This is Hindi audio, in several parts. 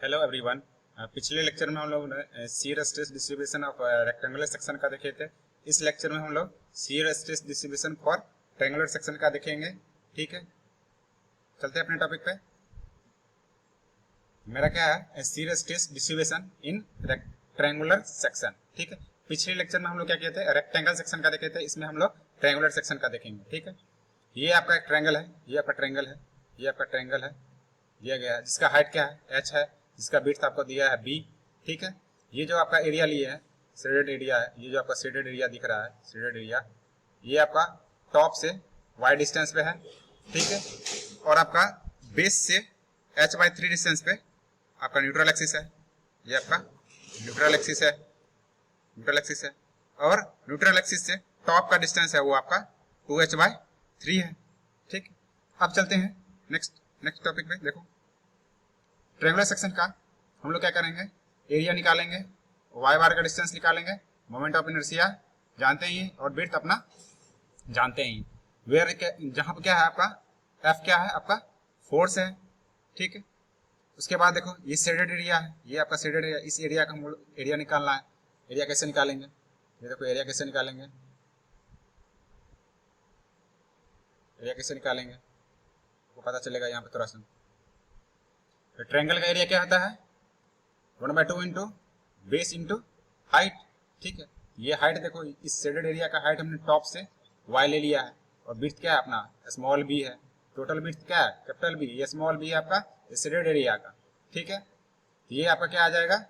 Hello everyone. पिछले लेक्चर में हम लोग ने shear stress distribution of rectangular section का देखे थे। इस लेक्चर में हम लोग shear stress distribution for triangular section का देखेंगे। ठीक है, चलते हैं अपने टॉपिक पे। मेरा क्या है, shear stress distribution in triangular section. ठीक है, पिछले लेक्चर में हम लोग क्या किए थे, रेक्टेंगल सेक्शन का देखे थे। इसमें हम लोग ट्रायंगुलर सेक्शन का देखेंगे। ठीक है, ये आपका एक ट्रायंगल है, ये आपका ट्रायंगल है, ये आपका ट्रायंगल है दिया गया है, जिसका हाइट क्या है, एच है, जिसका विड्थ आपको दिया है बी। ठीक है, ये जो आपका एरिया लिए है, शेडेड एरिया है, ये जो आपका शेडेड एरिया दिख रहा है, शेडेड एरिया, ये आपका टॉप से वाई डिस्टेंस पे है। ठीक है, और आपका बेस से h/3 डिस्टेंस पे आपका न्यूट्रल एक्सिस है। ये आपका न्यूट्रल एक्सिस है, न्यूट्रल एक्सिस है, और न्यूट्रल एक्सिस से टॉप का डिस्टेंस है वो आपका 2h/3 है। ठीक, अब चलते हैं नेक्स्ट टॉपिक पे। देखो, ट्रायंगुलर सेक्शन का हम लोग क्या करेंगे, एरिया निकालेंगे, वाई बार का डिस्टेंस निकालेंगे, मोमेंट ऑफ इनर्शिया जानते ही, और विड्थ अपना जानते ही। वेयर जहां पर क्या है आपका, एफ क्या है आपका, फोर्स है। ठीक है, उसके बाद देखो ये शेडेड एरिया है, ये आपका शेडेड एरिया, इस एरिया का हम लोग एरिया निकालना है। एरिया कैसे निकालेंगे, ये देखो एरिया कैसे निकालेंगे, एरिया कैसे निकालेंगे वो पता चलेगा यहाँ पे थोड़ा सा। तो ट्रायंगल का एरिया क्या होता है, 1/2 इंटू बेस इंटू हाइट। ठीक है, ये हाइट देखो, इस शेडेड एरिया का हाइट हमने टॉप से y ले लिया है, और विड्थ क्या है अपना, स्मॉल b है। टोटल विड्थ क्या है, कैपिटल B, ये स्मॉल b है आपका शेडेड एरिया का। ठीक है, ये आपका क्या आ जाएगा,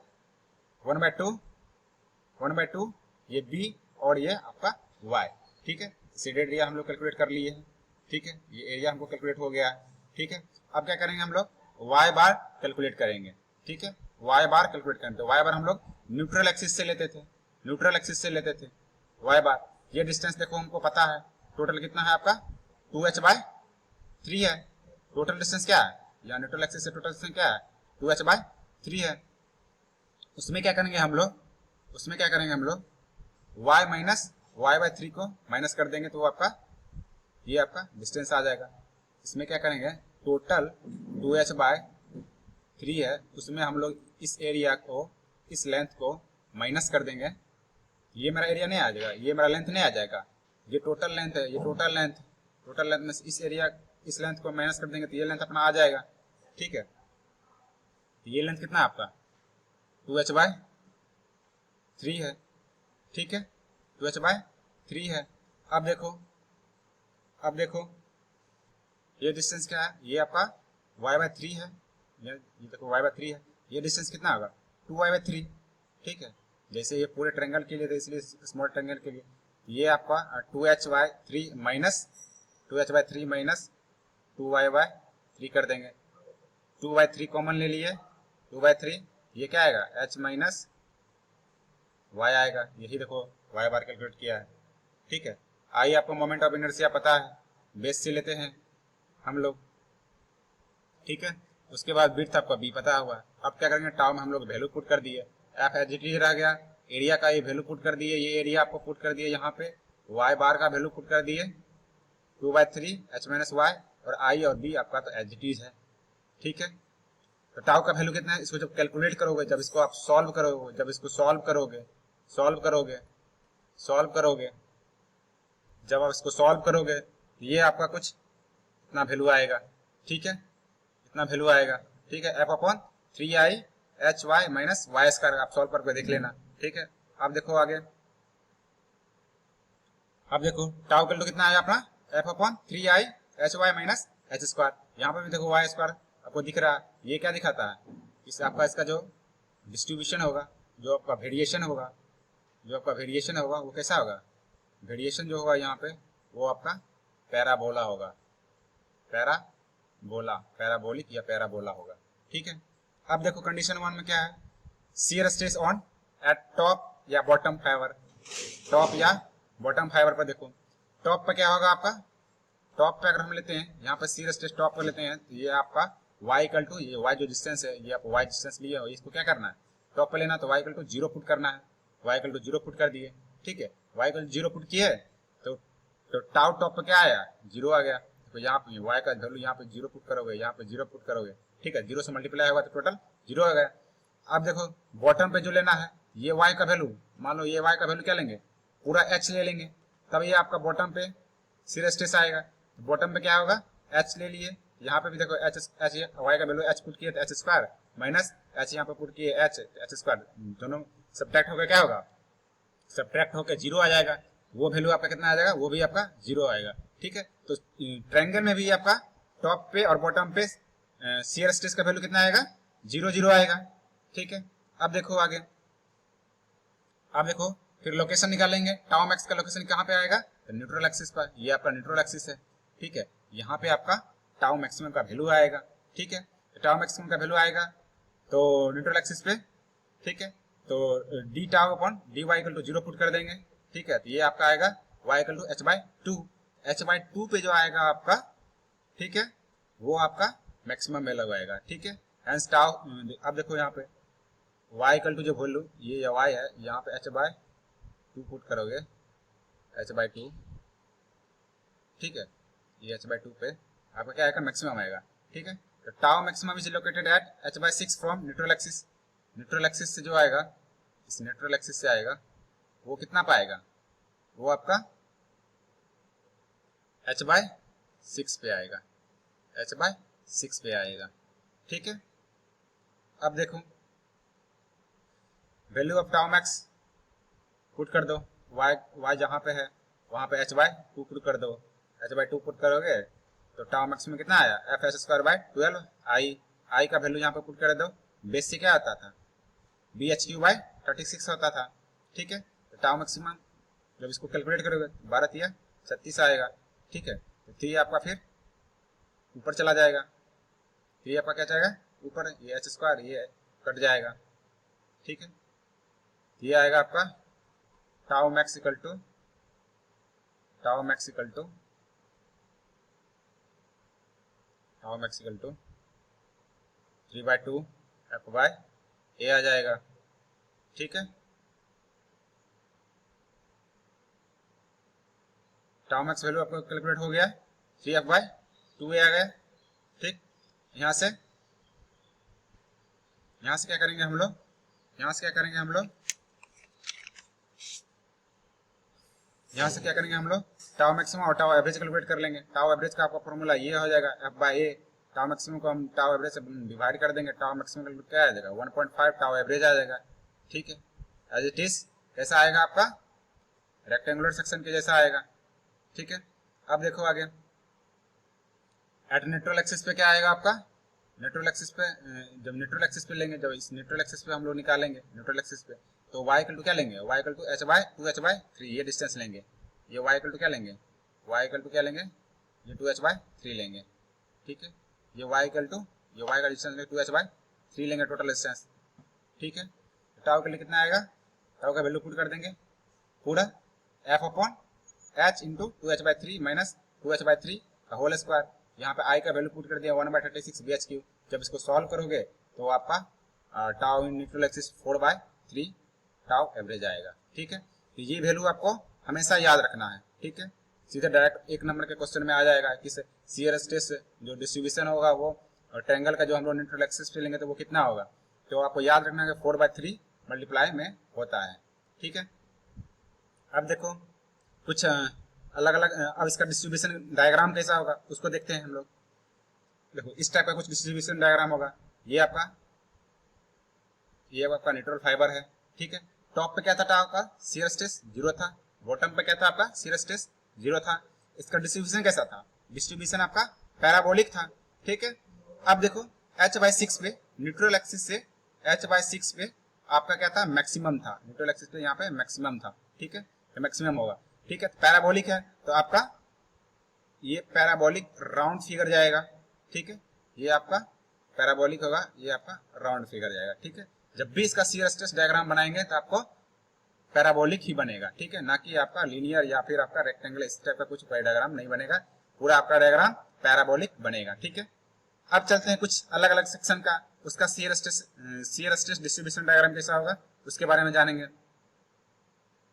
1/2 ये b, और ये आपका y। ठीक है, शेडेड एरिया हम लोग कैलकुलेट कर लिए हैं। ठीक है, ये एरिया हमको कैलकुलेट हो गया है। ठीक है, अब क्या करेंगे हम लोग, y बार कैलकुलेट करेंगे। ठीक है, y बार कैलकुलेट करेंगे, तो y बार हम लोग न्यूट्रल एक्सिस से लेते थे, न्यूट्रल एक्सिस से लेते थे y बार। ये डिस्टेंस देखो हमको पता है, टोटल कितना है आपका, 2h/3 है। टोटल डिस्टेंस क्या है, या न्यूट्रल एक्सिस से टोटल डिस्टेंस क्या है, 2h/3 है। उसमें क्या करेंगे हम लोग, उसमें क्या करेंगे हम लोग, y माइनस y/3 को माइनस कर देंगे, तो वो आपका ये आपका डिस्टेंस आ जाएगा। इसमें क्या करेंगे, टोटल 2h/3 है, उसमें हम लोग इस एरिया को, इस लेंथ को माइनस कर देंगे। ये मेरा एरिया नहीं आ जाएगा, ये मेरा लेंथ नहीं आ जाएगा, ये टोटल लेंथ है, ये टोटल लेंथ, टोटल लेंथ में इस एरिया, इस लेंथ को माइनस कर देंगे तो ये लेंथ अपना आ जाएगा। ठीक है, ये लेंथ कितना है आपका, 2h/3 है। ठीक है, 2h/3 है। अब देखो, अब देखो ये डिस्टेंस क्या है, ये आपका y/3 है, ये देखो y/3 है। ये डिस्टेंस कितना होगा, 2y/3। ठीक है, जैसे ये पूरे ट्रायंगल के लिए, तो इसलिए स्मॉल ट्रायंगल के लिए ये आपका 2h/3 minus 2h/3 minus 2y/3 कर देंगे। 2/3 कॉमन ले लिए, 2/3, ये क्या आएगा, h माइनस y आएगा। यही देखो y बार कैलकुलेट किया है। ठीक है, आई आपको मोमेंट ऑफ इनर्शिया पता है, बेस से लेते हैं हम लोग। ठीक है, उसके बाद विड्थ आपका b पता हुआ। अब क्या करेंगे, टाउ में हम लोग वैल्यू पुट कर दिए, एफ एज इट इज रह गया, एरिया का ये वैल्यू पुट कर दिए, ये एरिया आपको पुट कर दिए यहाँ पे, y बार का वैल्यू पुट कर दिए 2/3 h माइनस y, और i और b आपका तो एज इट इज है। ठीक है, तो टाउ का वैल्यू कितना है, इसको जब कैलकुलेट करोगे, जब इसको आप सॉल्व करोगे, जब इसको सॉल्व करोगे, सॉल्व करोगे, सॉल्व करोगे, जब आप इसको सॉल्व करोगे तो ये आपका कुछ इतना वैल्यू आएगा। ठीक है, इतना वैल्यू आएगा। ठीक है, f/3i/hy माइनस y स्क्वायर, आप सॉल्व करके देख लेना। ठीक है, अब देखो आगे, अब देखो टाउ वैल्यू कितना आया अपना, f/3i/hy माइनस h स्क्वायर। यहाँ पर भी देखो y स्क्वायर आपको दिख रहा है, ये क्या दिखाता है, इस आपका इसका जो डिस्ट्रीब्यूशन होगा, जो आपका वेरिएशन होगा, जो आपका वेरिएशन होगा वो कैसा होगा, वेरिएशन जो होगा यहाँ पे वो आपका पैराबोला होगा, पैराबोला, पैराबोलिक या पैराबोला होगा। ठीक है, अब देखो कंडीशन 1 में क्या है, shear stress on eight top या बॉटम फाइबर, टॉप या बॉटम फाइबर पर। देखो टॉप पर क्या होगा आपका, टॉप पे अगर हम लेते हैं, यहाँ पर शियर स्ट्रेस टॉप पर लेते हैं, तो ये आपका y इक्वल टू, ये y जो डिस्टेंस है, ये आप y डिस्टेंस लिए हो, इसको क्या करना है, टॉप पर लेना, तो y इक्वल टू 0 पुट करना है, y इक्वल टू 0 पुट कर दिए। ठीक है, y इक्वल टू 0 पुट किए, तो टाउ टॉप पर क्या आया, 0 आ गया। तो यहाँ पे y का वैल्यू यहाँ पे 0 पुट करोगे, यहाँ पे 0 पुट करोगे, ठीक है, 0 से मल्टीप्लाई होगा तो टोटल 0 हो गया। अब देखो बॉटम पे जो लेना है ये y का वैल्यू, मान लो ये y का वैल्यू क्या लेंगे, पूरा h ले लेंगे, तब ये आपका बॉटम पे शियर स्ट्रेस आएगा। बॉटम पे क्या होगा, h ले लिए, यहाँ पे भी देखो h y का वैल्यू h पुट किए तो h स्क्वायर माइनस h यहाँ पे पुट किए h स्क्वायर, दोनों सब्ट्रैक्ट होकर क्या होगा, सब्ट्रैक्ट होकर 0 आ जाएगा। वो वैल्यू आपका कितना आ जाएगा, वो भी आपका 0 आएगा। ठीक है, तो ट्रायंगल में भी आपका टॉप पे और बॉटम पे शियर स्ट्रेस का वैल्यू कितना आएगा, 0 0 आएगा। ठीक है, अब देखो आगे, अब देखो फिर लोकेशन निकालेंगे, टाउ मैक्स का लोकेशन कहाँ पे आएगा, तो न्यूट्रल एक्सिस पर, ये आपका न्यूट्रल एक्सिस है। ठीक है, यहाँ पे आपका टाउ मैक्सिमम का वैल्यू आएगा। ठीक है, तो टाउ मैक्सिमम का वैल्यू आएगा तो न्यूट्रल एक्सिस पे। ठीक है, तो d tau upon d y equal to 0 put कर देंगे। ठीक है, तो ये आपका आएगा y equal to h/2, h/2 पे जो आएगा आपका, ठीक है, वो आपका मैक्सिमम वैल्यू आएगा। ठीक है, हेंस टाउ, अब देखो यहाँ पे y इक्वल टू जो वैल्यू ये y है, यहाँ पे h/2 पुट करोगे, h/2। ठीक है, ये h/2 पे आपका क्या आएगा, मैक्सिमम आएगा। ठीक है, तो tau maximum is located at h/6 from neutral axis. Neutral axis से जो आएगा, इस न्यूट्रल एक्सिस से आएगा, वो कितना पाएगा, वो आपका h/6 पे आएगा, h/6 पे आएगा। ठीक है, अब देखो value of tau max put कर दो, y जहां पे है वहां पे h/2 पुट कर दो, h/2 पुट करोगे तो टाउ मैक्स में कितना आया, f(s²/12) i का वैल्यू यहाँ पे पुट कर दो, बेस से क्या आता था, bh3/36 होता था। ठीक है, तो टाउ मैक्सिमम जब इसको कैलकुलेट करोगे 12 या 36 आएगा। ठीक है, तो 3 आपका फिर ऊपर चला जाएगा, 3 आपका क्या जाएगा ऊपर, ये h² ये कट जाएगा। ठीक है, ये आएगा आपका tau max equal to 3/2 f/a आ जाएगा। ठीक है, टाउ मैक्स वैल्यू आपको कैलकुलेट हो गया, 3f/2a आ गया। ठीक, यहाँ से क्या करेंगे हम लोग, यहाँ से क्या करेंगे हम लोग, टाउ मैक्सिमम और टाउ एवरेज कैलकुलेट कर लेंगे। टाउ एवरेज का आपका फॉर्मूला ये हो जाएगा f/a, टाउ मैक्सिमम को हम टाउ एवरेज से डिवाइड कर देंगे, टाउ मैक्सिमम क्या आ जाएगा 1.5 टाउ एवरेज आ जाएगा। ठीक है, एज इट इज कैसा आएगा आपका, रेक्टेंगुलर सेक्शन के जैसा आएगा। ठीक है, अब देखो आगे, एट न्यूट्रल एक्सिस पे क्या आएगा आपका, न्यूट्रल एक्सिस पे, जब न्यूट्रल एक्सिस पे लेंगे, जब इस न्यूट्रल एक्सिस पे हम लोग निकालेंगे न्यूट्रल एक्सिस पे, तो y इक्वल टू क्या लेंगे, y इक्वल टू h/2h/3, ये डिस्टेंस लेंगे, ये y इक्वल टू क्या लेंगे, ये 2h/3 लेंगे। ठीक है, ये y इक्वल टू, ये y का डिस्टेंस लेंगे 2h/3 लेंगे टोटल डिस्टेंस। ठीक है, तो टाउ के लिए कितना आएगा, टाउ का वैल्यू पुट कर देंगे, पूरा f/h into 2h/3 minus 2h/3 का होल स्क्वायर, यहाँ पे i का वैल्यू पुट कर दिया 1/36 bh3। जब इसको सॉल्व करोगे तो आपका tau in neutral axis 4/3 tau average आएगा। ठीक है, तो ये वैल्यू आपको हमेशा याद रखना है। ठीक है, सीधे डायरेक्ट 1 नंबर के क्वेश्चन में आ जाएगा कि शियर स्ट्रेस जो डिस्ट्रीब्यूशन होगा वो ट्रायंगल का जो हम लोग न्यूट्रल एक्सिस पे लेंगे तो वो कितना होगा, तो आपको याद रखना है 4/3 मल्टीप्लाई में होता है। ठीक है, अब देखो कुछ अलग अलग, अब इसका डिस्ट्रीब्यूशन डायग्राम कैसा होगा उसको देखते हैं हम लोग। देखो इस टाइप का कुछ डिस्ट्रीब्यूशन डायग्राम होगा, ये आपका न्यूट्रल फाइबर है। ठीक है, टॉप पे क्या था टाउ का शियर स्ट्रेस 0 था, बॉटम पे क्या था आपका शियर स्ट्रेस 0 था। इसका डिस्ट्रीब्यूशन कैसा था, डिस्ट्रीब्यूशन आपका पैराबोलिक था। ठीक है, अब देखो h/6 पे न्यूट्रल एक्सिस से h/6 पे आपका क्या था, मैक्सिमम था, न्यूट्रल एक्सिस पे यहाँ पे मैक्सिमम था। ठीक है, तो मैक्सिमम होगा। ठीक है, पैराबोलिक है तो आपका ये पैराबोलिक राउंड फिगर जाएगा। ठीक है, ये आपका पैराबोलिक होगा, ये आपका राउंड फिगर जाएगा। ठीक है, जब भी इसका शियर स्ट्रेस डायग्राम बनाएंगे तो आपको पैराबोलिक ही बनेगा। ठीक है, ना कि आपका लीनियर या फिर आपका रेक्टेंगल, इस टाइप का कुछ डायग्राम नहीं बनेगा, पूरा आपका डायग्राम पैराबोलिक बनेगा। ठीक है, अब चलते हैं कुछ अलग अलग सेक्शन का, उसका शियर स्ट्रेस डिस्ट्रीब्यूशन डायग्राम कैसा होगा उसके बारे में जानेंगे।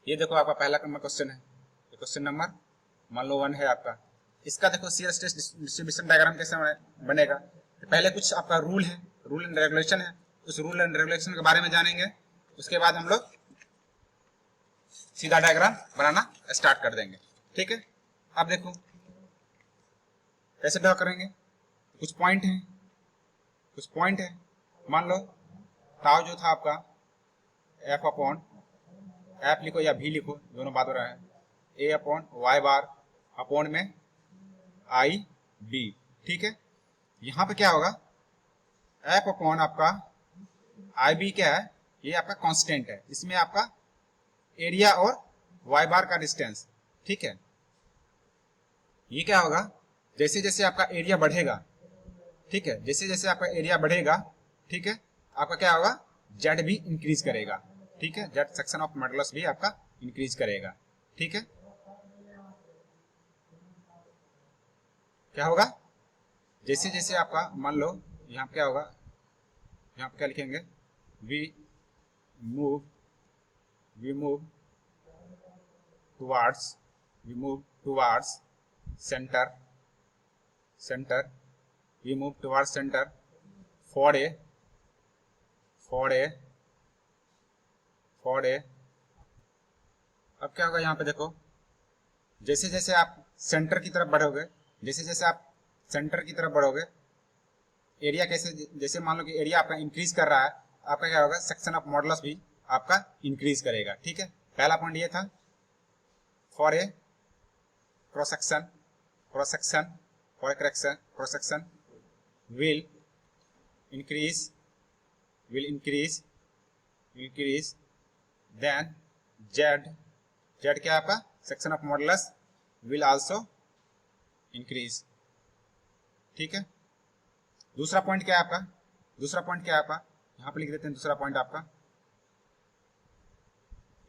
ये देखो आपका पहला क्वेश्चन है, क्वेश्चन नंबर मान लो 1 है आपका, इसका देखो शियर स्ट्रेस डिस्ट्रीब्यूशन डायग्राम कैसे बनेगा। पहले कुछ आपका रूल है, रूल एंड रेगुलेशन है, उस रूल एंड रेगुलेशन के बारे में जानेंगे। उसके बाद हम लोग सीधा डायग्राम बनाना स्टार्ट कर देंगे। ठीक है, अब देखो कैसे ड्रॉ करेंगे। कुछ पॉइंट है, कुछ पॉइंट है। मान लो टाउ जो था आपका एफ अपॉन एफ लिखो या भी लिखो, दोनों बात हो रहा है, ए अपॉन वाई बार अपॉन में आई बी। ठीक है, यहां पे क्या होगा, एफ अपॉन आपका आई बी क्या है, ये आपका कांस्टेंट है, इसमें आपका एरिया और वाई बार का डिस्टेंस। ठीक है, ये क्या होगा, जैसे जैसे आपका एरिया बढ़ेगा, ठीक है, जैसे जैसे आपका एरिया बढ़ेगा, ठीक है, आपका क्या होगा, जेड भी इंक्रीज करेगा। ठीक है, जेड सेक्शन ऑफ मॉडुलस भी आपका इंक्रीज करेगा। ठीक है, क्या होगा, जैसे जैसे आपका मान लो यहाँ पे क्या होगा, यहाँ पे क्या लिखेंगे, we move towards centre we move towards center for a अब क्या होगा, यहाँ पे देखो जैसे जैसे आप सेंटर की तरफ बढ़ोगे, जैसे जैसे आप सेंटर की तरफ बढ़ोगे, एरिया कैसे, जैसे मान लो कि एरिया आपका इंक्रीज कर रहा है, आपका क्या होगा, सेक्शन ऑफ मॉडुलस भी आपका इंक्रीज करेगा। ठीक है, पहला पॉइंट ये था, for a cross section will increase then z क्या आपका section of modulus will also increase। ठीक है, दूसरा पॉइंट क्या है आपका, यहां पे लिख देते हैं दूसरा पॉइंट आपका,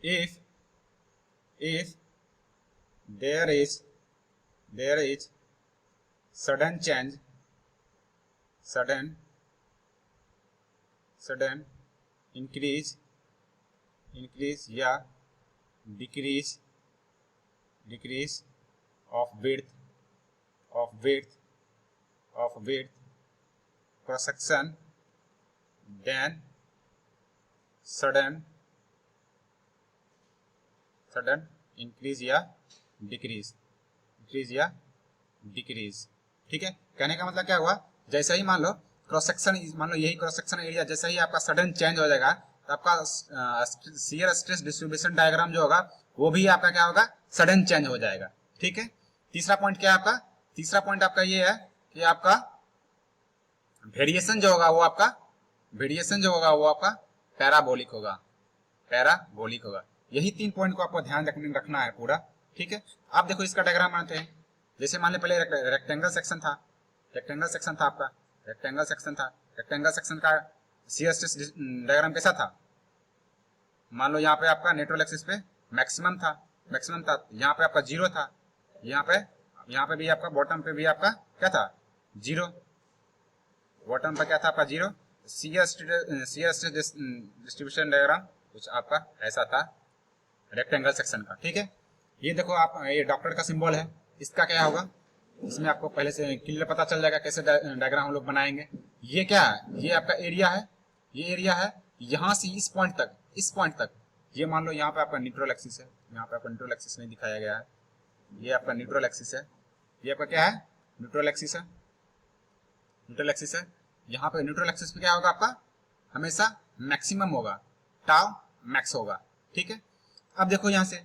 if there is sudden increase या decrease of width cross section, then sudden increase या decrease। ठीक है, कहने का मतलब क्या हुआ, जैसे ही मान लो क्रॉस सेक्शन, मान लो यही क्रॉस सेक्शन एरिया, जैसे ही आपका सडन चेंज हो जाएगा तो आपका शियर स्ट्रेस डिस्ट्रीब्यूशन डायग्राम जो होगा वो भी आपका क्या होगा, सडन चेंज हो जाएगा। ठीक है, तीसरा पॉइंट क्या है आपका, तीसरा पॉइंट आपका ये है कि आपका वेरिएशन जो होगा वो आपका पैराबोलिक होगा। यही 3 पॉइंट को आपको ध्यान रखना है पूरा। ठीक है, आप देखो इसका डायग्राम बनाते हैं। जैसे मान लो पहले रेक्टेंगल सेक्शन था आपका, रेक्टेंगल सेक्शन का शियर स्ट्रेस डायग्राम कैसा था, मान लो यहाँ पे आपका न्यूट्रल एक्सिस पे मैक्सिमम था, यहाँ पे आपका 0 था, यहाँ पे भी आपका बॉटम पे भी आपका क्या था, 0, बॉटम पे क्या था आपका 0। शियर स्ट्रेस डिस्ट्रीब्यूशन डायग्राम कुछ आपका ऐसा था रेक्टेंगल सेक्शन का। ठीक है, ये देखो आप, ये डॉक्टर का सिंबल है, इसका क्या होगा, इसमें आपको पहले से क्लियर पता चल जाएगा कैसे डायग्राम हम लोग बनाएंगे। ये क्या है, ये आपका एरिया है, यहां से इस पॉइंट तक, ये मान लो यहाँ पे आपका न्यूट्रल एक्सिस है, यहाँ पे आपका न्यूट्रल एक्सिस नहीं दिखाया गया है, ये आपका न्यूट्रल एक्सिस है, ये आपका क्या है, न्यूट्रल एक्सिस है। यहाँ पे न्यूट्रल एक्सिस पे क्या होगा आपका, हमेशा मैक्सिमम होगा, टाउ मैक्स होगा। ठीक है, अब देखो यहाँ से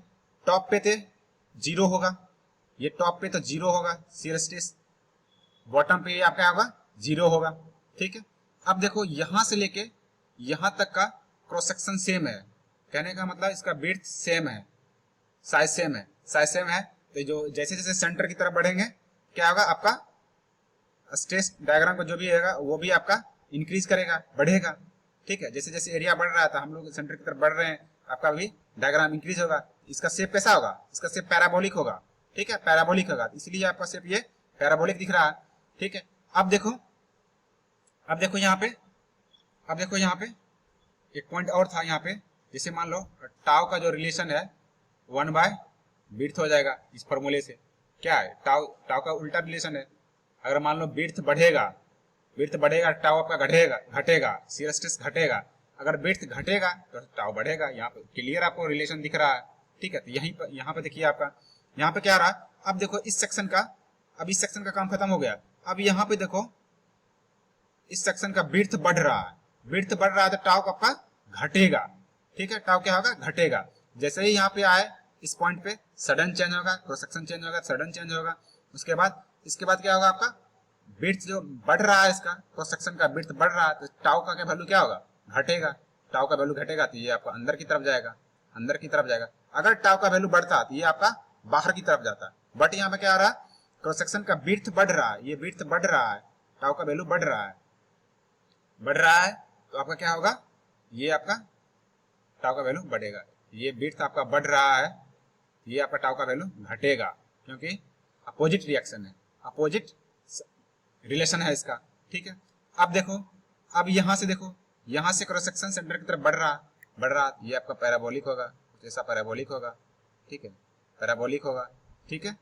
टॉप पे थे 0 होगा, ये टॉप पे तो 0 होगा शियर स्ट्रेस, बॉटम पे आपका होगा 0 होगा। ठीक है, अब देखो यहां से लेके यहां तक का क्रॉस सेक्शन सेम है, कहने का मतलब इसका विड्थ सेम है, साइज सेम है, तो जो जैसे जैसे सेंटर की तरफ बढ़ेंगे क्या होगा, आपका स्ट्रेस डायग्राम का जो भी रहेगा वो भी आपका इंक्रीज बढ़ेगा। ठीक है, जैसे जैसे एरिया बढ़ रहा था, हम लोग सेंटर की तरफ बढ़ रहे हैं, आपका भी डायग्राम इंक्रीज होगा। इसका शेप कैसा होगा, इसका शेप पैराबोलिक होगा। ठीक है, पैराबोलिक होगा, इसलिए आपका शेप ये पैराबोलिक दिख रहा है। ठीक है, अब देखो यहाँ पे एक पॉइंट और था यहाँ पे, जैसे मान लो टाउ का जो रिलेशन है 1/विड्थ हो जाएगा इस फॉर्मूले से। क्या है, टाउ का उल्टा रिलेशन है, अगर मान लो विड्थ बढ़ेगा विड्थ बढ़ेगा टाउ आपका घटेगा घटेगा, शियर स्ट्रेस घटेगा। अगर विड्थ घटेगा तो टाउ बढ़ेगा। यहाँ पे क्लियर आपको रिलेशन दिख रहा है, ठीक है। तो यहीं पर यहाँ पे देखिए आपका यहाँ पे क्या रहा, अब देखो इस सेक्शन का, अब इस सेक्शन का काम खत्म हो गया। अब यहाँ पे देखो इस सेक्शन का विड्थ बढ़ रहा है, विड्थ बढ़ रहा है तो टाउ आपका घटेगा, ठीक है। टाउ क्या होगा, घटेगा। जैसे ही यहाँ पे आए इस पॉइंट पे सडन चेंज होगा, क्रॉस सेक्शन चेंज होगा, सडन चेंज होगा। उसके बाद इसके बाद क्या होगा, आपका विड्थ जो बढ़ रहा है, इसका क्रॉस सेक्शन का विड्थ बढ़ रहा है तो टाउ का क्या वैल्यू क्या होगा, घटेगा। टाउ का वैल्यू घटेगा तो ये आपका अंदर की तरफ जाएगा, अंदर की तरफ जाएगा। अगर टाउ का वैल्यू बढ़ता तो ये आपका बाहर की तरफ जाता। बट यहाँ पे क्या आ रहा है, क्रॉस सेक्शन का विड्थ बढ़ रहा है, ये विड्थ बढ़ रहा है, टाउ का वैल्यू बढ़ रहा है, बढ़ रहा है तो आपका क्या होगा, ये आपका टाउ का वैल्यू बढ़ेगा। ये विड्थ आपका बढ़ रहा है, ये आपका टाउ का वैल्यू घटेगा, क्योंकि अपोजिट रिएक्शन है, अपोजिट रिलेशन है इसका, ठीक है। अब देखो, अब यहां से देखो, यहां से क्रॉस सेक्शन सेंटर की तरफ बढ़ रहा, बढ़ रहा, ये आपका पैराबोलिक होगा, जैसा पैराबोलिक होगा, ठीक है, पैराबोलिक होगा, ठीक है,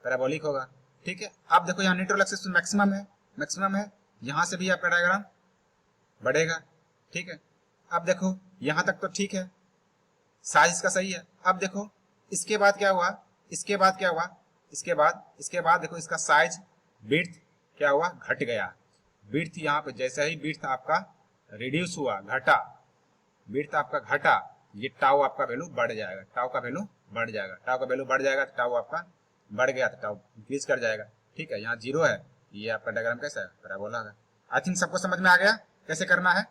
पैराबोलिक होगा, ठीक है। अब देखो यहाँ न्यूट्रल एक्सिस मैक्सिमम है, मैक्सिमम है, यहां से भी आपका डायग्राम बढ़ेगा, ठीक है। अब देखो यहां तक तो ठीक है, साइज इसका सही है। अब देखो इसके बाद क्या हुआ, इसके बाद क्या हुआ, इसके बाद देखो इसका साइज विड्थ क्या हुआ, घट गया। विड्थ यहाँ पे जैसे ही विड्थ आपका रिड्यूस हुआ, घटा, विड्थ आपका घटा, ये टाउ आपका वैल्यू बढ़ जाएगा, टाउ का वैल्यू बढ़ जाएगा, टाउ का वैल्यू बढ़ जाएगा तो टाउ आपका बढ़ गया तो टाउ इंक्रीज कर जाएगा, ठीक है। यहाँ 0 है, ये आपका डायग्राम कैसा है, पैराबोला है। आई थिंक सबको समझ में आ गया कैसे करना है।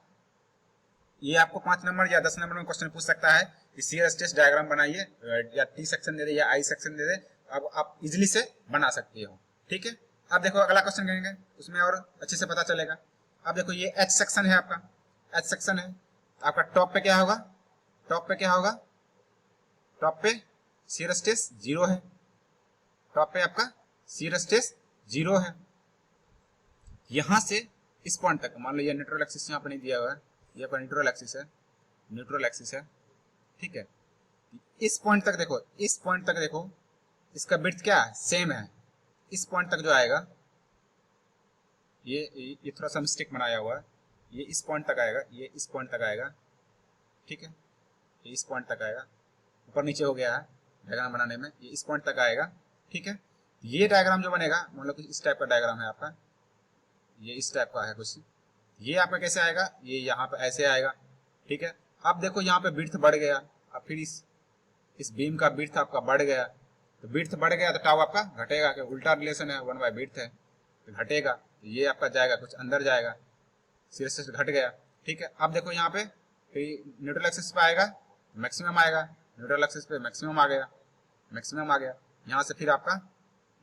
ये आपको 5 नंबर या 10 नंबर में क्वेश्चन पूछ सकता है कि शियर स्ट्रेस डायग्राम बनाइए, या टी सेक्शन दे दे या आई सेक्शन दे दे, अब आप इजिली से बना सकते हो, ठीक है। अब देखो अगला क्वेश्चन करेंगे, उसमें और अच्छे से पता चलेगा। अब देखो ये एच सेक्शन है आपका, एच सेक्शन है आपका, टॉप पे क्या होगा, टॉप पे क्या होगा, टॉप पे शियर स्ट्रेस 0 है, टॉप पे आपका शियर स्ट्रेस 0 है। यहां से इस पॉइंट तक मान लो ये न्यूट्रल एक्सिस यहाँ पे नहीं दिया हुआ है, ये पर न्यूट्रल एक्सिस है, न्यूट्रल एक्सिस है, ठीक है। इस पॉइंट तक देखो, इस पॉइंट तक देखो, इसका विड्थ क्या है, सेम है। इस पॉइंट तक जो आएगा, ये थोड़ा सा मिस्टेक बनाया हुआ है, ये इस पॉइंट तक आएगा, ये इस पॉइंट तक आएगा, ठीक है, ये इस पॉइंट तक आएगा, ऊपर नीचे हो गया है डायग्राम बनाने में, ये इस पॉइंट तक आएगा, ठीक है। ये डायग्राम जो बनेगा, मतलब इस टाइप का डायग्राम है आपका, ये इस टाइप का है कुछ, ये आपका कैसे आएगा, ये यहाँ पे ऐसे आएगा, ठीक है। अब देखो यहाँ पे विड्थ बढ़ गया, अब फिर इस बीम का विड्थ आपका बढ़ गया, तो विड्थ बढ़ गया तो टाउ आपका घटेगा, कि उल्टा रिलेशन है, 1/विड्थ है तो घटेगा, ये आपका जाएगा कुछ अंदर जाएगा, शियर स्ट्रेस घट गया, ठीक है। अब देखो यहाँ पे न्यूट्रल एक्सिस पे आएगा, मैक्सिमम आएगा, न्यूट्रल एक्सिस पे मैक्सिमम आ गया, मैक्सिमम आ गया। यहाँ से फिर आपका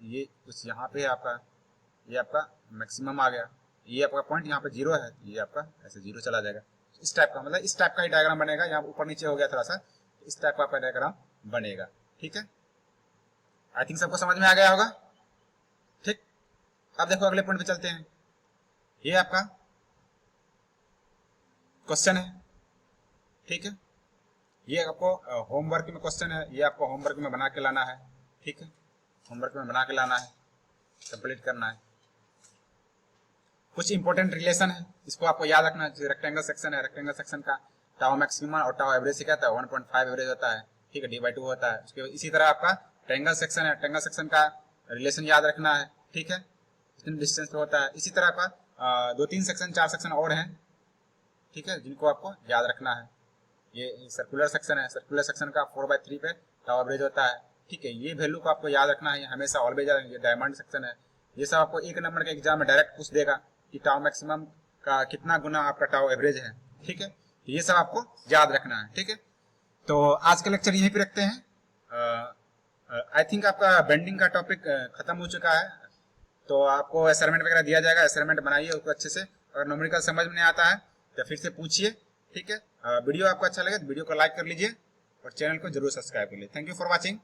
ये कुछ यहाँ पे है आपका, ये आपका मैक्सिमम आ गया, ये आपका पॉइंट यहाँ पे 0 है, ये आपका ऐसे 0 चला जाएगा। इस टाइप का, मतलब इस टाइप का ही डायग्राम बनेगा, यहाँ ऊपर नीचे हो गया थोड़ा सा, इस टाइप का आपका डायग्राम बनेगा, ठीक है। आई थिंक सबको समझ में आ गया होगा, ठीक। अब देखो अगले पॉइंट पे चलते हैं। ये आपका क्वेश्चन है, ठीक है, ये आपको होमवर्क में क्वेश्चन है, ये आपको होमवर्क में बना के लाना है, ठीक है, होमवर्क में बना के लाना है, कंप्लीट करना है। कुछ इंपॉर्टेंट रिलेशन है, इसको आपको याद रखना है। रेक्टेंगल सेक्शन है, रेक्टेंगल सेक्शन का टाउ मैक्सिमम और टाउ एवरेज से क्या होता है, 1.5 एवरेज होता है, ठीक है, d/2 होता है। उसके इसी तरह आपका ट्रायंगल सेक्शन है, ट्रायंगल सेक्शन का रिलेशन याद रखना है, ठीक है, कितने डिस्टेंस पे होता है। इसी तरह आपका 2-3 सेक्शन 4 सेक्शन और हैं, ठीक है, जिनको आपको याद रखना है। ये सर्कुलर सेक्शन है, सर्कुलर सेक्शन का 4/3 पे टाउ एवरेज होता है, ठीक है, ये वैल्यू को आपको याद रखना है हमेशा, ऑलवेज। ये डायमंड सेक्शन है, ये सब आपको 1 नंबर के एग्जाम में डायरेक्ट पूछ देगा कि टाउ मैक्सिमम का कितना गुना आपका टाउ एवरेज है, ठीक है, ये सब आपको याद रखना है, ठीक है। तो आज का लेक्चर यहीं पे रखते हैं। आई थिंक आपका बेंडिंग का टॉपिक खत्म हो चुका है, तो आपको असाइनमेंट वगैरह दिया जाएगा, असाइनमेंट बनाइए उसको अच्छे से। अगर न्यूमेरिकल समझ में नहीं आता है तो फिर से पूछिए, ठीक है। वीडियो आपको अच्छा लगे तो वीडियो को लाइक कर लीजिए और चैनल को जरूर सब्सक्राइब कर लीजिए। Thank you for watching.